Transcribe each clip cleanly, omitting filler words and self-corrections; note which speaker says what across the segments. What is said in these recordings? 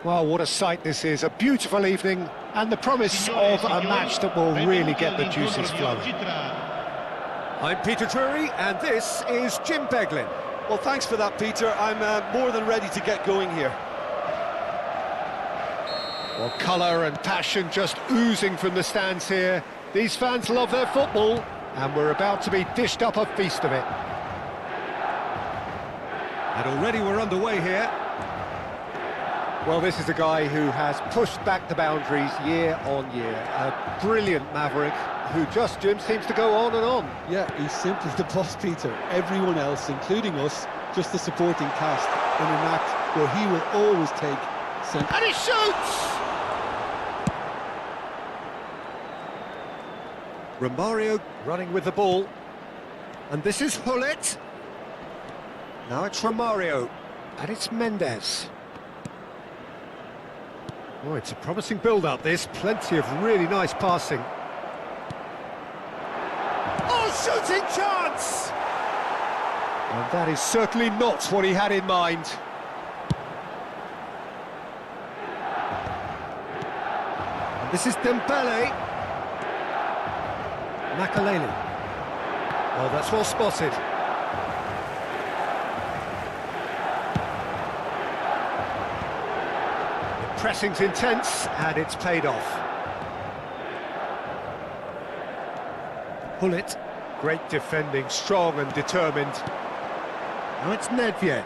Speaker 1: Well, what a sight this is, a beautiful evening, and the promise of a match that will really get the juices flowing.
Speaker 2: I'm Peter Drury, and this is Jim Beglin.
Speaker 3: Well, thanks for that, Peter. I'm more than ready to get going here.
Speaker 1: Well, colour and passion just oozing from the stands here. These fans love their football, and we're about to be dished up a feast of it.
Speaker 2: And already we're underway here.
Speaker 1: Well, this is a guy who has pushed back the boundaries year on year. A brilliant maverick who just, Jim, seems to go on and on.
Speaker 3: Yeah, he's simply the boss, Peter. Everyone else, including us, just the supporting cast in an act where he will always take centre.
Speaker 1: And he shoots!
Speaker 2: Romario
Speaker 1: Running with the ball.
Speaker 2: and this is Hullet. Now it's Romario.
Speaker 1: And it's Mendes. Oh, it's a promising build-up, this. Plenty of really nice passing.
Speaker 2: Oh, shooting chance!
Speaker 1: And that is certainly not what he had in mind.
Speaker 2: And this is Dembele.
Speaker 1: Makaleli. Oh, that's well spotted. The pressing's intense, and it's paid off.
Speaker 2: Hullet.
Speaker 1: Great defending, strong and determined.
Speaker 2: Now it's Nedved.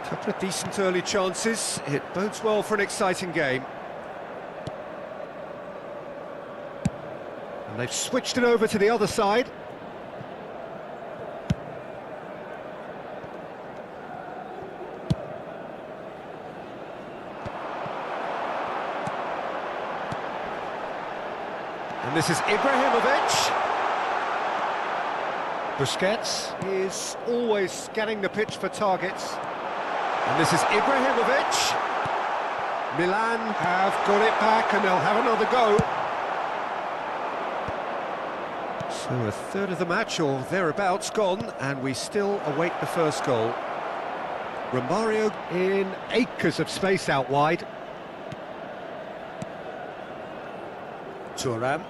Speaker 2: Couple of decent early chances. It bodes well for an exciting game.
Speaker 1: And they've switched it over to the other side. And this is Ibrahimovic. Busquets is always scanning the pitch for targets. And this is Ibrahimovic. Milan have got it back and they'll have another go.
Speaker 2: So a third of the match or thereabouts gone, and we still await the first goal.
Speaker 1: Romario in acres of space out wide.
Speaker 2: Thuram.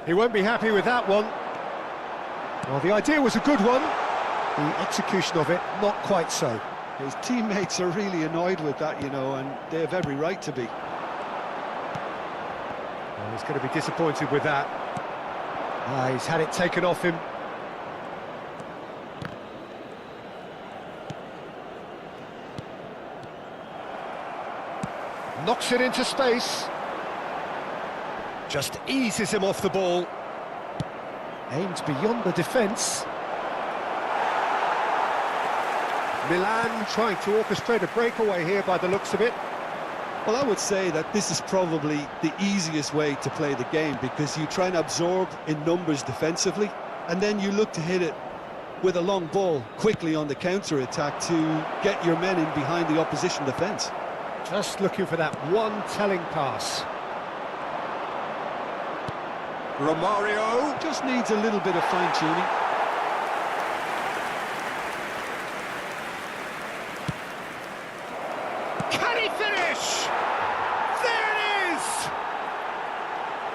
Speaker 1: He won't be happy with that one. Well, the idea was a good one. The execution of it, not quite so.
Speaker 3: His teammates are really annoyed with that, you know, and they have every right to be.
Speaker 1: Well, he's going to be disappointed with that. He's had it taken off him. Knocks it into space. Just eases him off the ball. Aimed beyond the defence. Milan trying to orchestrate a breakaway here by the looks of it.
Speaker 3: Well, I would say that this is probably the easiest way to play the game, because you try and absorb in numbers defensively, and then you look to hit it with a long ball quickly on the counter-attack to get your men in behind the opposition defence.
Speaker 1: Just looking for that one telling pass.
Speaker 2: Romario.
Speaker 3: Just needs a little bit of fine-tuning.
Speaker 1: Can he finish? There it is!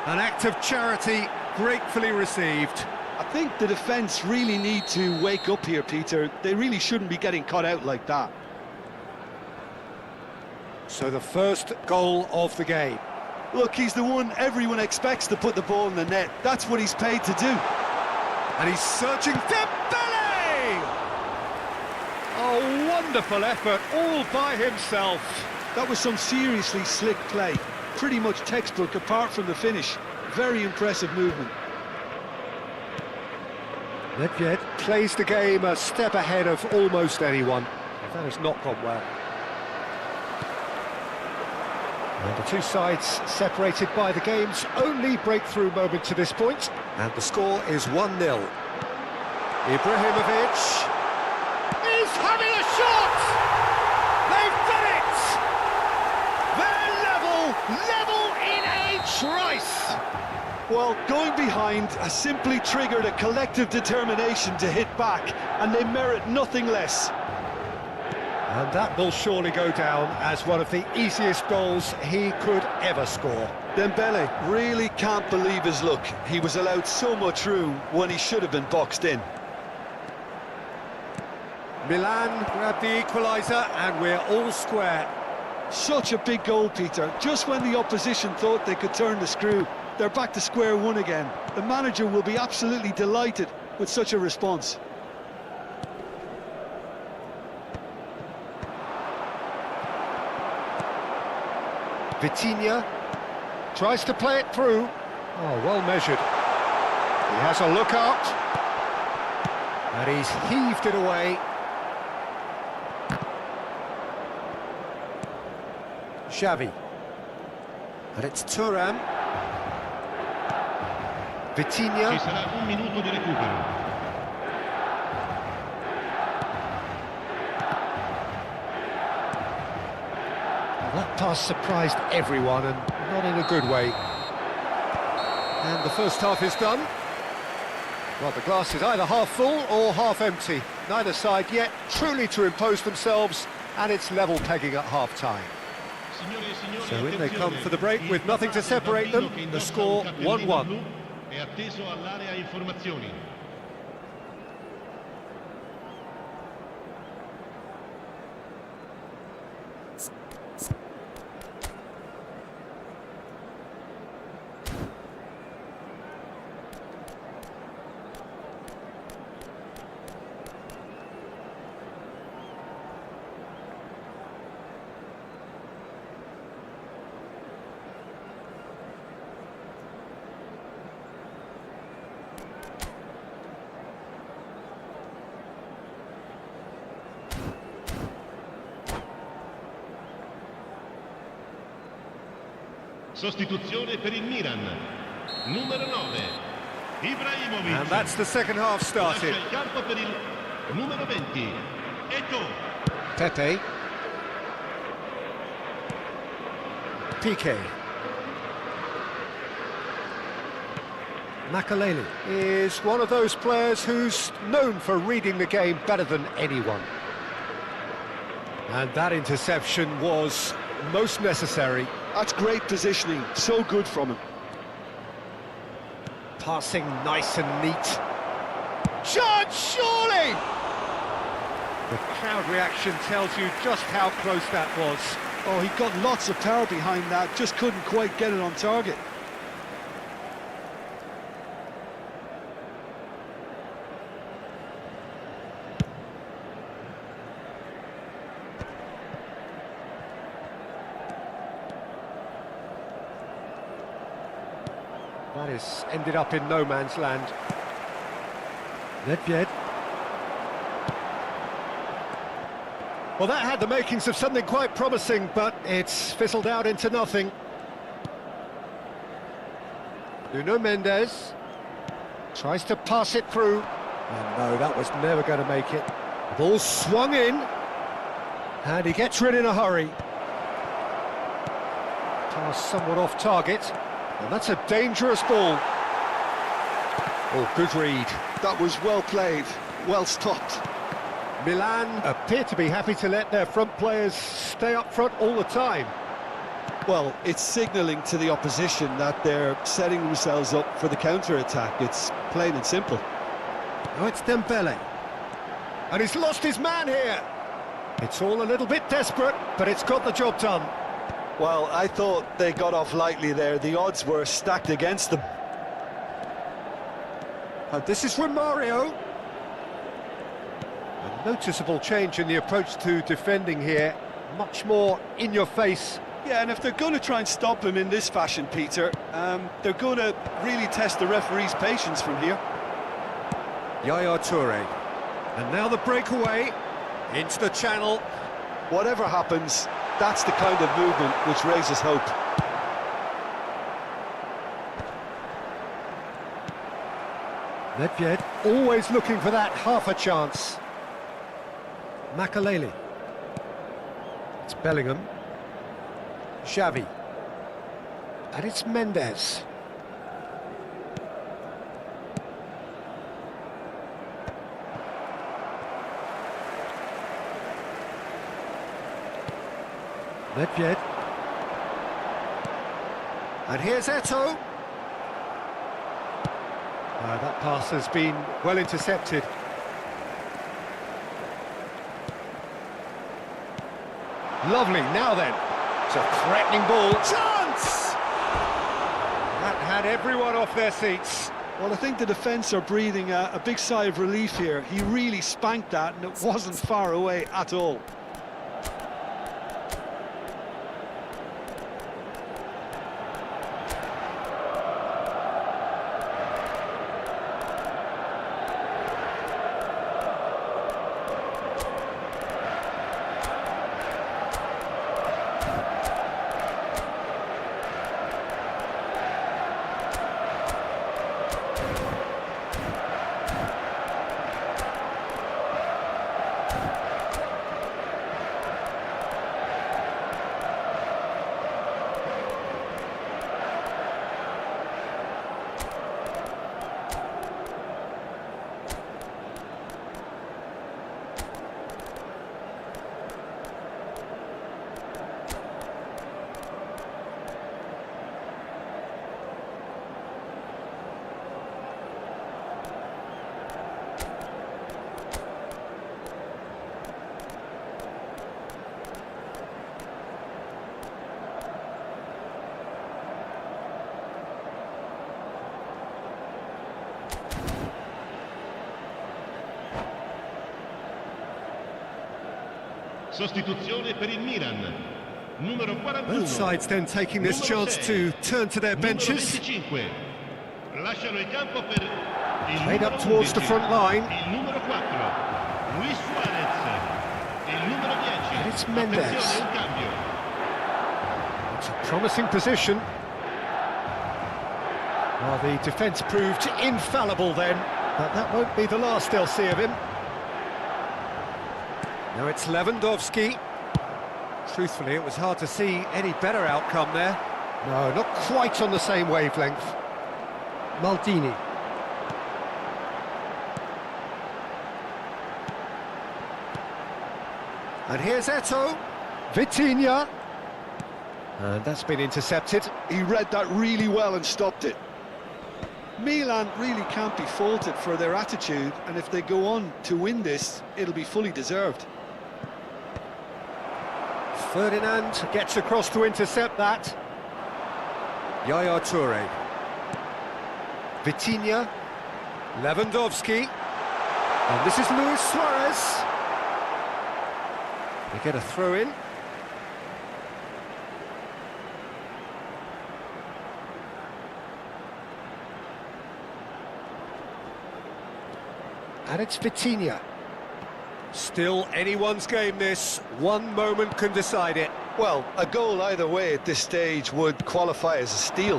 Speaker 2: An act of charity gratefully received.
Speaker 3: I think the defence really need to wake up here, Peter. They really shouldn't be getting caught out like that.
Speaker 1: So the first goal of the game.
Speaker 3: Look, he's the one everyone expects to put the ball in the net. That's what he's paid to do.
Speaker 2: And he's searching. Dembele!
Speaker 1: A wonderful effort, all by himself.
Speaker 3: That was some seriously slick play. Pretty much textbook apart from the finish. Very impressive movement.
Speaker 1: Nedved plays the game a step ahead of almost anyone. That has not gone well. And the two sides separated by the game's only breakthrough moment to this point.
Speaker 2: And the score is 1-0.
Speaker 1: Ibrahimovic is having a shot! They've done it! They're level in a trice!
Speaker 3: Well, going behind has simply triggered a collective determination to hit back, and they merit nothing less.
Speaker 1: And that will surely go down as one of the easiest goals he could ever score.
Speaker 3: Dembele really can't believe his luck. He was allowed so much room when he should have been boxed in.
Speaker 1: Milan grabbed the equaliser and we're all square.
Speaker 3: Such a big goal, Peter. Just when the opposition thought they could turn the screw, they're back to square one again. The manager will be absolutely delighted with such a response.
Speaker 1: Vitinha tries to play it through. Oh, well measured. He has a look out. And he's heaved it away. Xavi. And it's Thuram. Vitinha.
Speaker 4: Ci sarà un minuto di recupero.
Speaker 1: That pass surprised everyone, and not in a good way. And the first half is done. Well, the glass is either half full or half empty. Neither side yet truly to impose themselves, and it's level pegging at half-time. So in they come for the break with nothing to separate them. The score 1-1.
Speaker 4: È atteso all'area informazioni. Sostituzione per il Milan. Numero 9. Ibrahimovic.
Speaker 1: And that's the second half started.
Speaker 4: Lascia il campo per il numero 20. Eto'o.
Speaker 1: Pepe. Piqué. Makaleli is one of those players who's known for reading the game better than anyone. And that interception was most necessary.
Speaker 3: That's great positioning, so good from him.
Speaker 1: Passing nice and neat. Shot, surely! The crowd reaction tells you just how close that was.
Speaker 3: Oh, he got lots of power behind that, just couldn't quite get it on target.
Speaker 1: That has ended up in no man's land. Nedved. Well, that had the makings of something quite promising, but it's fizzled out into nothing. Nuno Mendes tries to pass it through. And no, that was never going to make it. Ball swung in, and he gets rid in a hurry. Pass somewhat off target. And that's a dangerous ball. Oh, good read.
Speaker 3: That was well played, well stopped.
Speaker 1: Milan appear to be happy to let their front players stay up front all the time.
Speaker 3: Well, it's signalling to the opposition that they're setting themselves up for the counter-attack. It's plain and simple.
Speaker 1: Now it's Dembele. And he's lost his man here. It's all a little bit desperate, but it's got the job done.
Speaker 3: Well, I thought they got off lightly there. The odds were stacked against them.
Speaker 1: And this is Romario. A noticeable change in the approach to defending here. Much more in your face.
Speaker 3: Yeah, and if they're going to try and stop him in this fashion, Peter, they're going to really test the referee's patience from here.
Speaker 1: Yaya Toure. And now the breakaway into the channel.
Speaker 3: Whatever happens, that's the kind of movement which raises hope.
Speaker 1: Nedved always looking for that half a chance. Makaleli. It's Bellingham. Xavi. And it's Mendes.
Speaker 2: Nedved. And here's Eto'o. That pass has been well intercepted. Lovely, now then. It's a threatening ball. Chance! That had everyone off their seats.
Speaker 3: Well, I think the defence are breathing a big sigh of relief here. He really spanked that, and it wasn't far away at all.
Speaker 4: Sostituzione per il Milan. Numero 41.
Speaker 2: Both sides then taking this
Speaker 4: Numero
Speaker 2: chance
Speaker 4: 6.
Speaker 2: to turn to their
Speaker 4: Numero
Speaker 2: benches.
Speaker 4: 25. Lasciano il campo per il
Speaker 2: Played
Speaker 4: numero
Speaker 2: up towards the
Speaker 4: 11,
Speaker 2: front line.
Speaker 4: Il numero 4. Luis Suarez. Il numero 10.
Speaker 2: And it's Mendes.
Speaker 4: Attenzione, un cambio.
Speaker 2: It's a promising position. Well, the defence proved infallible then, but that won't be the last they'll see of him. Now it's Lewandowski. Truthfully, it was hard to see any better outcome there. No, not quite on the same wavelength. Maldini. And here's Eto'o. Vitinha. And that's been intercepted.
Speaker 3: He read that really well and stopped it. Milan really can't be faulted for their attitude, and if they go on to win this, it'll be fully deserved.
Speaker 2: Ferdinand gets across to intercept that. Yaya Toure. Vitinha. Lewandowski. And this is Luis Suarez. They get a throw in. And it's Vitinha. Still anyone's game this. One moment can decide it.
Speaker 3: Well, a goal either way at this stage would qualify as a steal.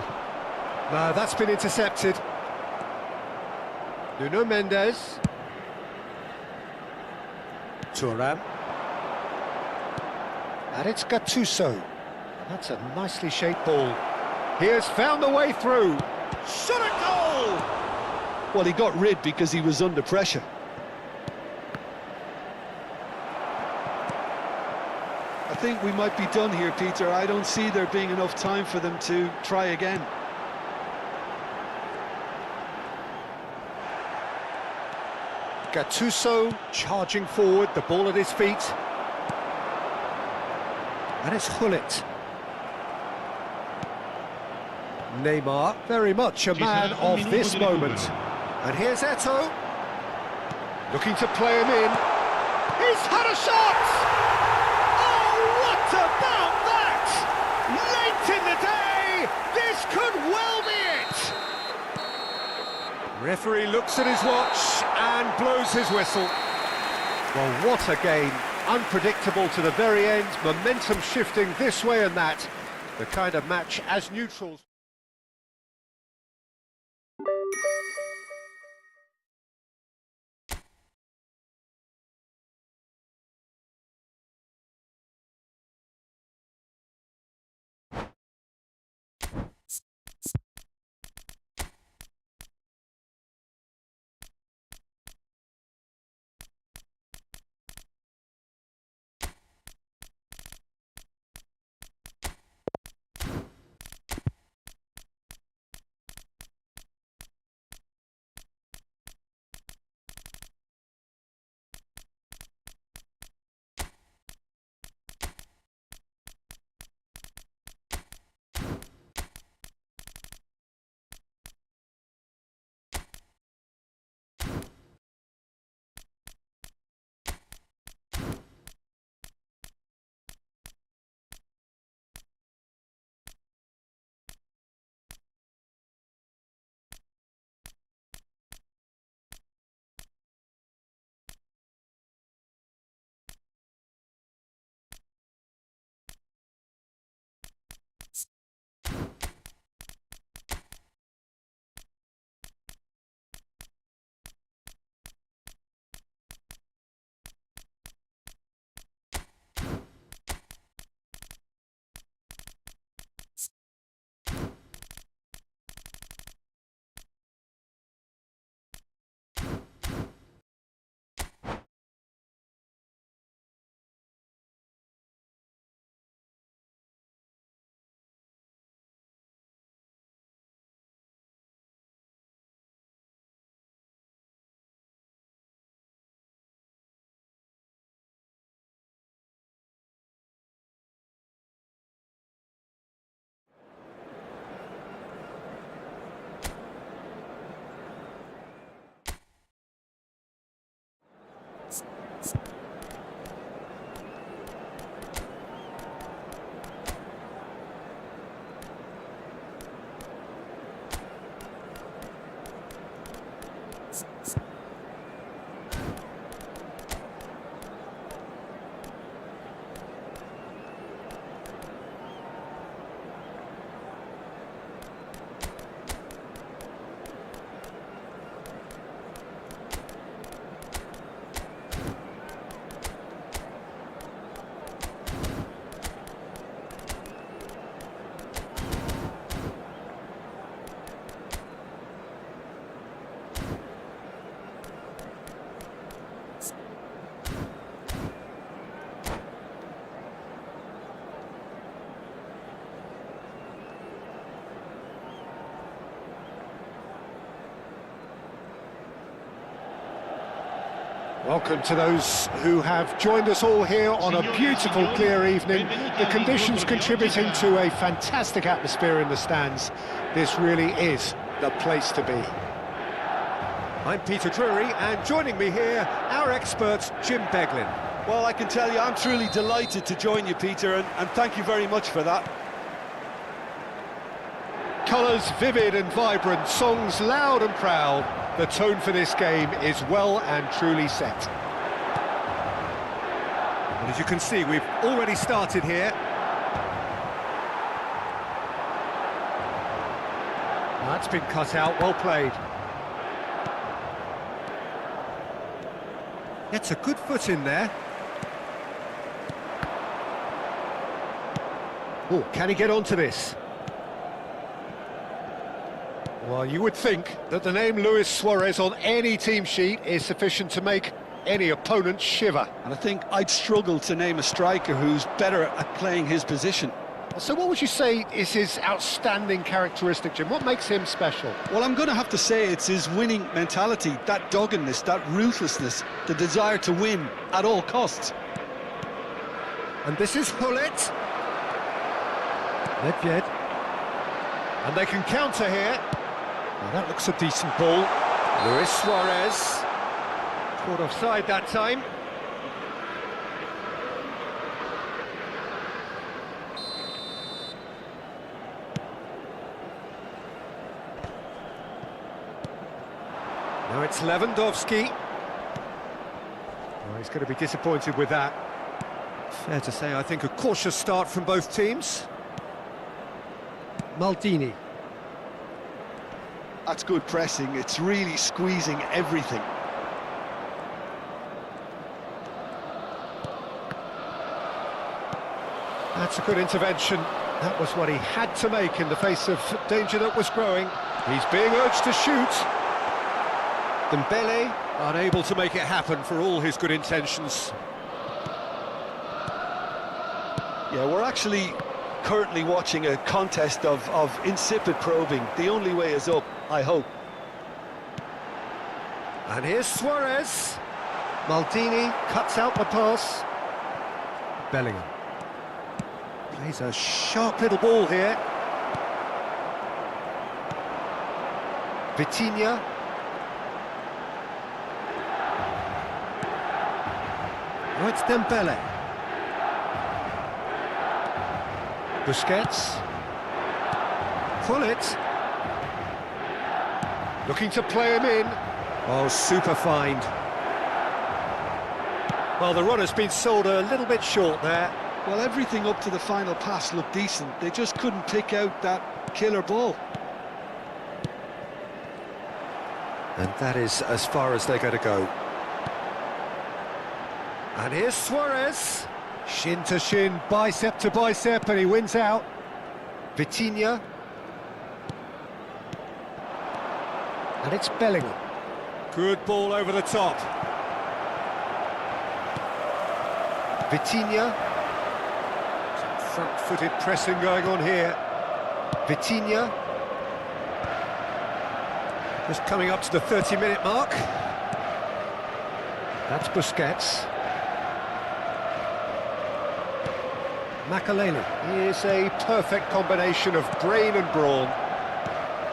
Speaker 2: No, that's been intercepted. Nuno Mendes. Thuram. And it's Gattuso. That's a nicely shaped ball. He has found the way through. Shot a goal!
Speaker 3: Well, he got rid because he was under pressure. I think we might be done here, Peter. I don't see there being enough time for them to try again.
Speaker 2: Gattuso charging forward, the ball at his feet. And it's Hullet. Neymar, very much a man of this moment. And here's Eto'o. Looking to play him in. He's had a shot! Oh, what about that? Late in the day, this could well be it! Referee looks at his watch and blows his whistle. Well, what a game. Unpredictable to the very end, momentum shifting this way and that. The kind of match as neutrals.
Speaker 1: Welcome to those who have joined us all here on a beautiful, clear evening. The conditions contributing to a fantastic atmosphere in the stands. This really is the place to be. I'm Peter Drury, and joining me here, our expert, Jim Beglin.
Speaker 3: Well, I can tell you, I'm truly delighted to join you, Peter, and thank you very much for that.
Speaker 1: Colours vivid and vibrant, songs loud and proud. The tone for this game is well and truly set. And as you can see, we've already started here. That's been cut out, well played. Gets a good foot in there. Oh, can he get onto this? Well, you would think that the name Luis Suarez on any team sheet is sufficient to make any opponent shiver.
Speaker 3: And I think I'd struggle to name a striker who's better at playing his position.
Speaker 1: So what would you say is his outstanding characteristic, Jim? What makes him special?
Speaker 3: Well, I'm going to have to say it's his winning mentality, that doggedness, that ruthlessness, the desire to win at all costs.
Speaker 1: And this is Hullet. Nedved. And they can counter here. Well, that looks a decent ball. Luis Suarez. Caught offside that time. Now it's Lewandowski. Oh, he's going to be disappointed with that. Fair to say, I think, a cautious start from both teams. Maldini.
Speaker 3: That's good pressing, it's really squeezing everything.
Speaker 1: That's a good intervention. That was what he had to make in the face of danger that was growing. He's being urged to shoot. Dembele unable to make it happen for all his good intentions.
Speaker 3: Yeah, we're actually currently watching a contest of insipid probing. The only way is up, I hope.
Speaker 1: And here's Suarez. Maldini cuts out the pass. Bellingham. Plays a sharp little ball here. Vitinha. Oh, it's Dembele. Busquets. Hullet. Looking to play him in. Oh, super find. Well, the runner's been sold a little bit short there.
Speaker 3: Well, everything up to the final pass looked decent. They just couldn't pick out that killer ball.
Speaker 1: And that is as far as they're going to go. And here's Suarez. Shin to shin, bicep to bicep, and he wins out. Vitinha. And it's Bellingham. Good ball over the top. Vitinha. Some front-footed pressing going on here. Vitinha. Just coming up to the 30-minute mark. That's Busquets. Makaleli. He is a perfect combination of brain and brawn.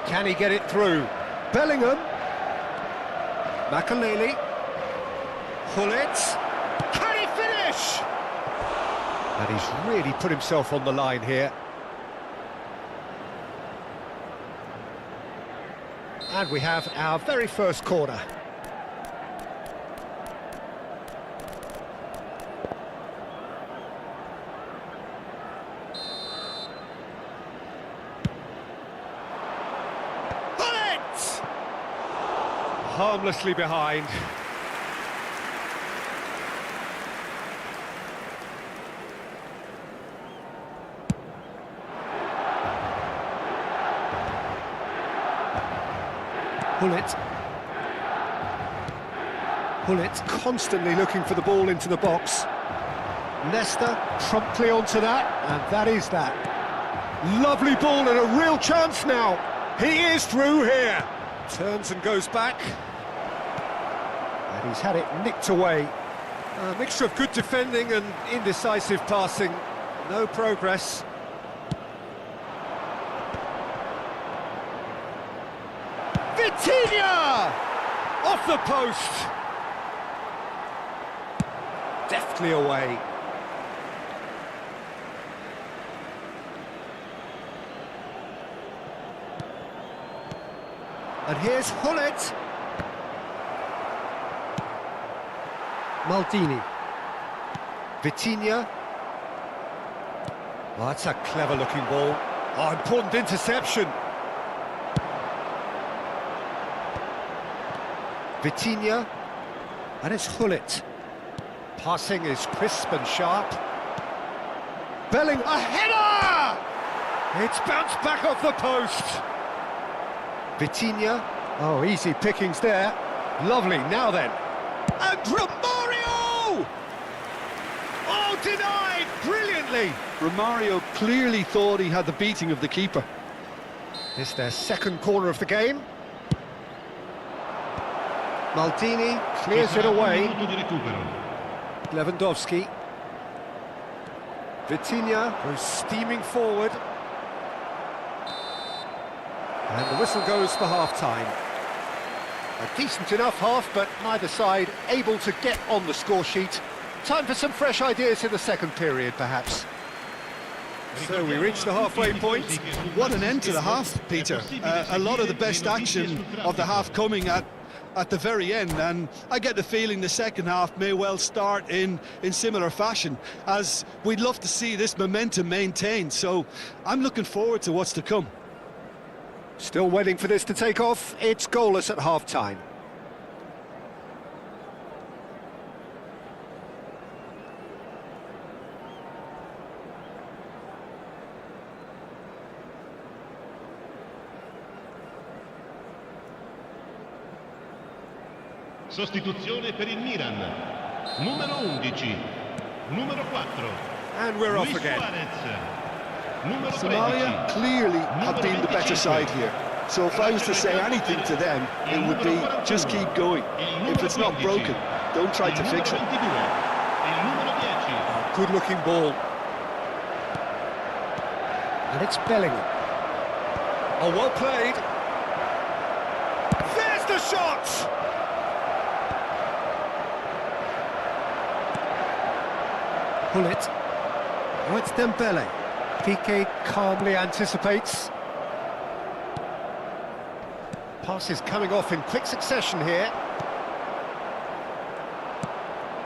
Speaker 1: Can he get it through? Bellingham. Makaleli. Hullet. Can he finish? And he's really put himself on the line here. And we have our very first corner. Bullet! Harmlessly behind. Bullet constantly looking for the ball into the box. Nesta promptly onto that, and that is that. Lovely ball and a real chance now. He is through here. Turns and goes back. And he's had it nicked away. A mixture of good defending and indecisive passing. No progress. Vitinha! Off the post! Deftly away. And here's Hullet. Maldini. Vitinha. Oh, that's a clever-looking ball. Oh, important interception. Vitinha, and it's Hullet. Passing is crisp and sharp. Belling, a header! It's bounced back off the post. Vitinha, oh, easy pickings there. Lovely, now then. And Romario! Oh, denied, brilliantly.
Speaker 3: Romario clearly thought he had the beating of the keeper.
Speaker 1: It's their second corner of the game. Maldini clears it away. Lewandowski. Vitinha goes steaming forward. And the whistle goes for half-time. A decent enough half, but neither side able to get on the score sheet. Time for some fresh ideas in the second period, perhaps. So we reach the halfway point.
Speaker 3: What an end to the half, Peter. A lot of the best action of the half coming at the very end, and I get the feeling the second half may well start in similar fashion, as we'd love to see this momentum maintained. So I'm looking forward to what's to come.
Speaker 1: Still waiting for this to take off. It's goalless at half-time.
Speaker 4: Sostituzione per il Milan. Numero 11. Numero 4.
Speaker 1: And we're off
Speaker 4: Luis
Speaker 1: again.
Speaker 4: Suarez. Numero 13.
Speaker 3: Somalia clearly have been the better side here. So if I was to say anything to them, it would be just keep going. If it's not broken, don't try to fix it.
Speaker 1: Good looking ball. And it's Bellingham. Oh, well played. There's the shot! Hullet. Oh, it's Dembele. Piqué calmly anticipates. Pass is coming off in quick succession here.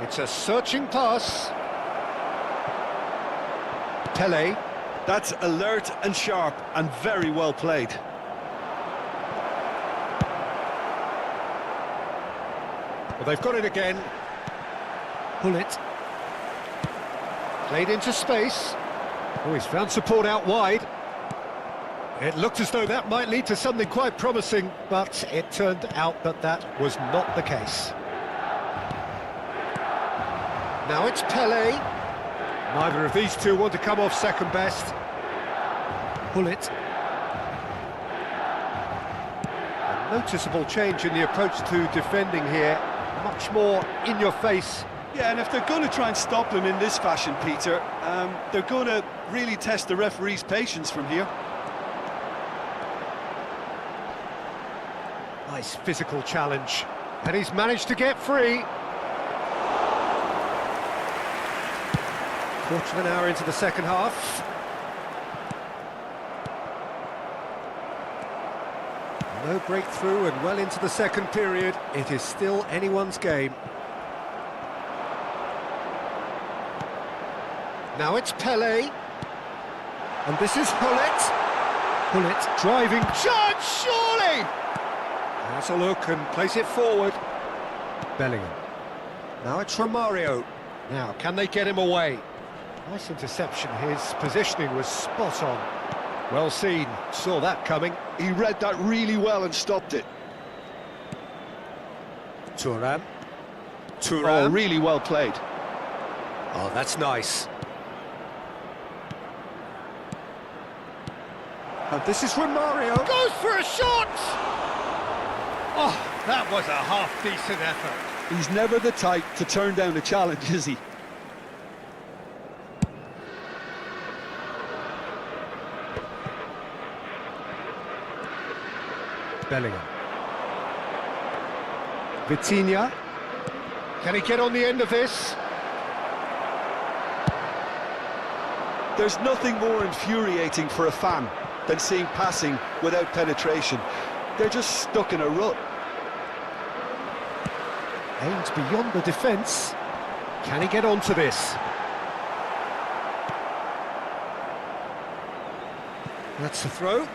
Speaker 1: It's a searching pass. Pele.
Speaker 3: That's alert and sharp and very well played.
Speaker 1: Well, they've got it again. Hullet. Played into space. Oh, he's found support out wide. It looked as though that might lead to something quite promising, but it turned out that that was not the case. Now it's Pele. Neither of these two want to come off second best. Hullet. A noticeable change in the approach to defending here. Much more in your face.
Speaker 3: Yeah, and if they're going to try and stop him in this fashion, Peter, they're going to really test the referee's patience from here.
Speaker 1: Nice physical challenge. And he's managed to get free. Quarter of an hour into the second half. No breakthrough and well into the second period. It is still anyone's game. Now it's Pele. And this is Hullet. Hullet driving. Chance, surely! Has a look and plays it forward. Bellingham. Now it's Romario. Now, can they get him away? Nice interception. His positioning was spot on. Well seen. Saw that coming.
Speaker 3: He read that really well and stopped it.
Speaker 1: Thuram.
Speaker 3: Oh, really well played.
Speaker 1: Oh, that's nice. And this is Romario. Goes for a shot! Oh, that was a half-decent effort.
Speaker 3: He's never the type to turn down a challenge, is he?
Speaker 1: Bellingham. Vitinha. Can he get on the end of this?
Speaker 3: There's nothing more infuriating for a fan than seeing passing without penetration. They're just stuck in a rut.
Speaker 1: Aims beyond the defence. Can he get onto this? That's the throw.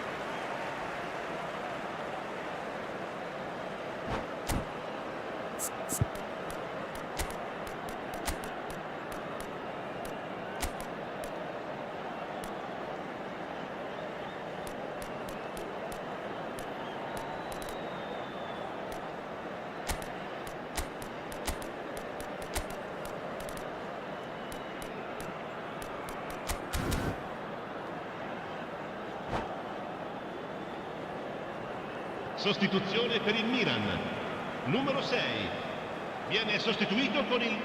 Speaker 4: Sostituzione per il Milan. Numero 6. Viene sostituito con il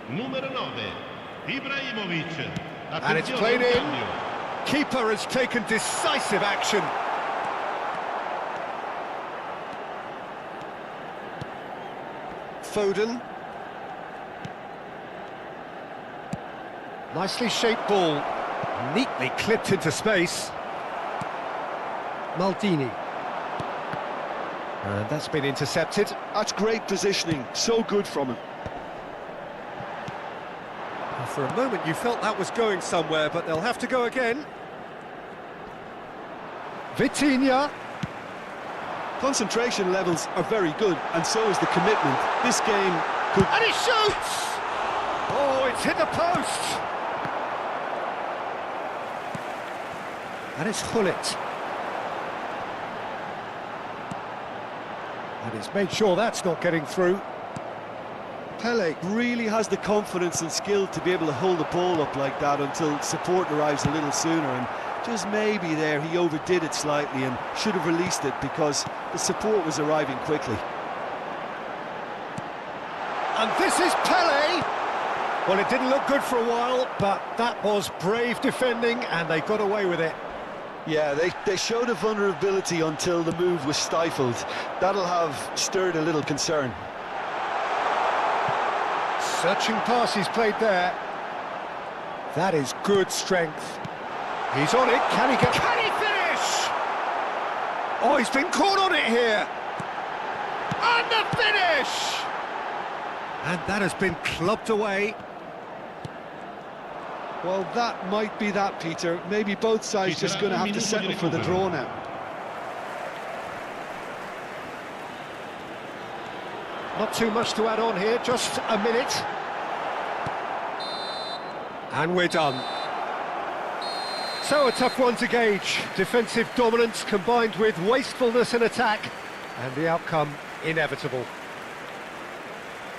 Speaker 4: numero 9. Ibrahimovic.
Speaker 1: And it's played in. Keeper has taken decisive action. Foden. Nicely shaped ball. Neatly clipped into space. Maldini. And that's been intercepted.
Speaker 3: That's great positioning, so good from him.
Speaker 1: And for a moment you felt that was going somewhere, but they'll have to go again. Vitinha.
Speaker 3: Concentration levels are very good, and so is the commitment. This game could...
Speaker 1: And he shoots! Oh, it's hit the post! And it's Hullet. And he's made sure that's not getting through.
Speaker 3: Pele really has the confidence and skill to be able to hold the ball up like that until support arrives a little sooner, and just maybe there he overdid it slightly and should have released it because the support was arriving quickly.
Speaker 1: And this is Pele! Well, it didn't look good for a while, but that was brave defending and they got away with it.
Speaker 3: Yeah, they showed a vulnerability until the move was stifled. That'll have stirred a little concern.
Speaker 1: Searching pass he's played there. That is good strength. He's on it. Can he finish? Oh, he's been caught on it here. And the finish! And that has been clubbed away.
Speaker 3: Well, that might be that, Peter. Maybe both sides just going to have to settle for the draw now.
Speaker 1: Not too much to add on here, just a minute. And we're done. So a tough one to gauge. Defensive dominance combined with wastefulness in attack, and the outcome inevitable.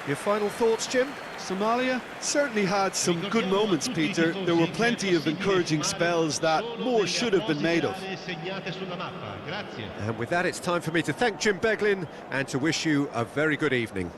Speaker 1: Your final thoughts, Jim?
Speaker 3: Somalia certainly had some good moments, Peter. There were plenty of encouraging spells that more should have been made of.
Speaker 1: And with that, it's time for me to thank Jim Beglin and to wish you a very good evening.